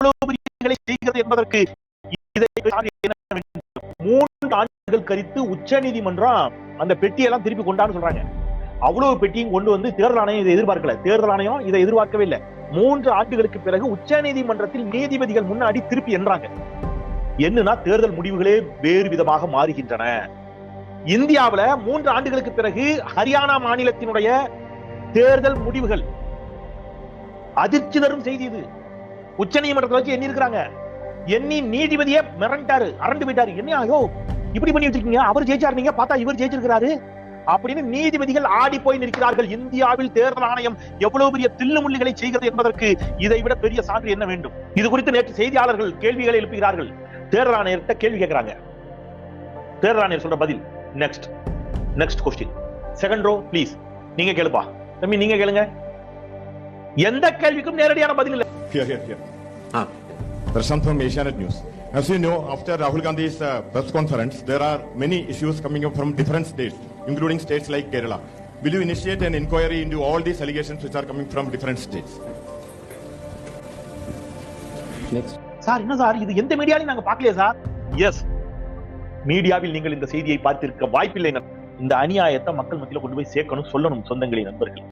செய்கிறது என்பதற்கு இதை 3 ஆண்டுகள் கழித்து உச்ச நீதிமன்றம் அந்த பெட்டியெல்லாம் திருப்பி கொண்டான்னு சொல்றாங்க. அவ்வளவு பெட்டியும் கொண்டு வந்து தேர்தல் ஆணையம் இதை எதிர்பார்க்கல. தேர்தல் ஆணையம் இதை எதிர்பார்க்கவே இல்லை. 3 ஆண்டுகளுக்கு பிறகு உச்ச நீதிமன்றத்தில் நீதிபதிகள் முன்னாடி திருப்பி என்றாங்க. என்னன்னா தேர்தல் முடிவுகளே வேறு விதமாக மாறுகின்றன. இந்தியாவில் 3 ஆண்டுகளுக்கு பிறகு ஹரியானா மாநிலத்தினுடைய தேர்தல் முடிவுகள் அதிர்ச்சி தரும் செய்தி. இது உச்ச நீதிமன்றத்தில் வச்சு எண்ணி இருக்கிறாங்க. எண்ணி நீதிபதியே மிரண்டாரு, அரண்டு போயிட்டாரு. என்ன ஐயோ இப்படி பண்ணி வச்சிருக்கீங்க, அவர் ஜெயிச்சாரு, நீங்க பார்த்தா இவர் ஜெயிச்சிருக்கிறாரு அப்படின்னு நீதிபதிகள் ஆடி போய் நிற்கிறார்கள். இந்தியாவில் தேர்தல் ஆணையம் எவ்வளவு பெரிய தில்லுமுள்ளிகளை செய்கிறது என்பதற்கு இதை விட பெரிய சான்று என்ன வேண்டும்? இது குறித்து நேற்று செய்தியாளர்கள் கேள்விகளை எழுப்புகிறார்கள். தேர்தல் ஆணையர்கிட்ட கேள்வி கேட்கிறாங்க. தேர்தல் ஆணையர் சொல்ற பதில் next question. Second row please, நீங்க கேளுப்பா தம்பி, நீங்க கேளுங்க. எந்த கேள்விக்கும் நேரடியான பதில் இல்லை. Prashant from Asianet News. As you know, after Rahul Gandhi's press conference, there are many issues coming up from different states, including states like Kerala. Will you initiate an inquiry into all these allegations which are coming from different states? Next. Sir என்ன sir இது எந்த மீடியாலையும் நாங்க பார்க்கலையே sir. S, மீடியாவில் நீங்கள் இந்த செய்தியை பார்த்திருக்க வாய்ப்பில்லை. இந்த அநியாயத்தை மக்கள் மத்தியில் கொண்டு போய் சேர்க்கணும், சொல்லணும் சொந்தங்களின் நண்பர்கள்.